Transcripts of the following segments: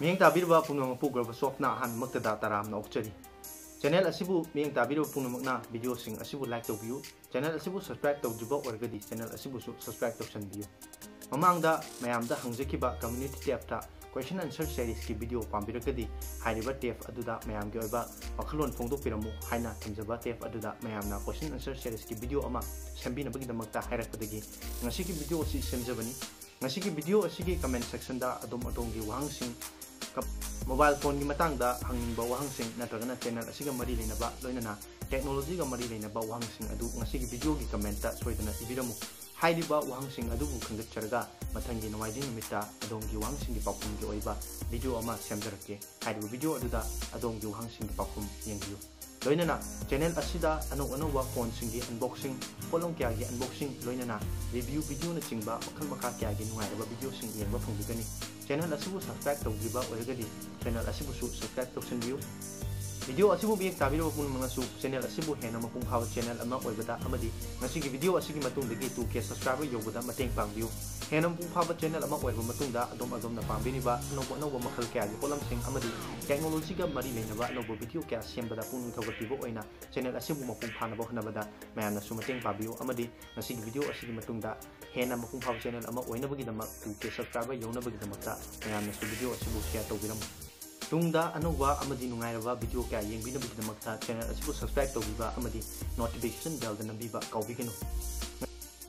Mieng tabirba punamang pugraba sopna han magtada taramna okchari. Channel asibu mieng tabirba punamagna video sing asibu like tawbiyu. Channel asibu subscribe tawjiba orgadi channel asibu subscribe tawsanbiyu. Mamangda mayamda hangjakiba community tab ta question answer series ki video pambiragadi hairiba tab aduda mayam gi oiba wakhalon phongdokpiramu haina thamjaba tab aduda mayamna question answer series ki video ama sembinabagi damakta hairakpadagi ngasi ki video si semjabani. Ngasi ki video asigi comment section da adom-adom gi wahangsing mobile phone की मतंग दा hanging बा वहांग सिंग नत्रगना channel असिगा मरी लेना बा लोइना technology का मरी लेना बा वहांग सिंग अदु ngasi की वीडियो की कमेंट ता सोइदना इबिरमु हाइदि बा वहांग सिंग अदु बु खंगचरगा मथंगी नवाइजि निमित्ता अदोम की वहांग सिंग की पाखुम की ओइबा वीडियो अमा सेमजरके हाइदि वीडियो अदुदा अदोम की वहांग सिंग की पाखुम यंगियो लोइना चैनल असिदा अनो अनोवा फोन सिंग की अनबॉक्सिंग पोलों क्या की अनबॉक्सिंग लोइना रिव्यू वीडियो न चिंगबा मखल मखा क्या की नुंगाइबा वीडियो सिंग यंगबा फंगदिगनी चैनल असिबु सब्सक्राइब तौजिबा ओरगदी चैनल असिबु सब्सक्राइब तौसनबियु वीडियो असिबु बिक ताबिरो पुनमंगसु चैनल असिबु हेना मपुंग फाव चैनल अमा ओइबदा अमदी ngasi वीडियो असिगी मतुंगदगी 2k सब्सक्राइबर योबदा मतेंग पांगबियु हेना मपुंग फाव चैनल अमा ओइबा मतुंगदा अदोम ना पांबिनिबा अनोबो अनोबो मखल क्या gi पोलमसिंग अमदी टेक्नोलॉजी का मरी लेनबा अनोबो वीडियो क्या सेमबदा पुंग थौगतिबो ओइना चैनल असिबु मपुंग फानबो हनबदा मयामना सु मतेंग पाबियु अमदी ngasi वीडियो असिगी मतुंगदा हेना मपुंग फाव चैनल अमा ओइनबगी दमक 2k सब्सक्राइबर योनबगी दमकता मयामना सु वीडियो असिबु शेयर तौबिरम तुंगदा अनोवा अमदी नुंगाइरबा वीडियो क्या येंबिनबगी दमकता चैनल असिबु सब्सक्राइब तौबिबा अमदी नोटिफिकेशन बेल द नंबीबा काउबिगनो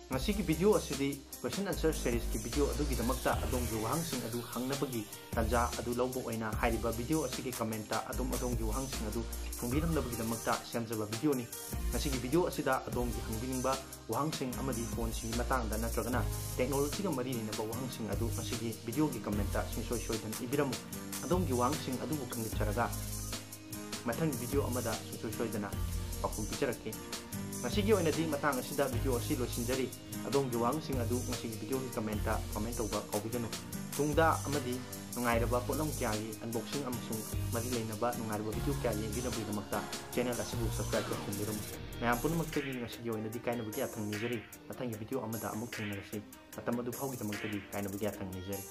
ngasi ki video asidi question answer series ki video adugi damakta adom gi wahangsing adu hangnabagi tanja adu lawbo oina hairiba video asigi comment ta adom gi wahangsing adu phungbiramnabagi damakta semjaba video ni ngasi ki video asida adom gi hangbiningba wahangsing amadi phone si matang da natragana technology ga mari ni ba wahangsing adu asigi video gi comment ta singsoi soidan ibiramu adom gi wahangsing adu bu khangni charaga mathang video amada singsoi soidana pakum picharake ngasi gi oina di matang asida video asi losinjari adom gi wahangsing adu ngasi gi video gi comment tawba kaubigano tungda amadi nungairaba polong kya gi unboxing amasung mari leinaba nungairaba video kya yengbinabu damakta channel asibu subscribe tawbirum mayam punumakta gi ngasi gi oina di kaina bugi athang nijari matang gi video amada amuk thangnarasi matam adu phaugi damakta di kaina bugi athang nijari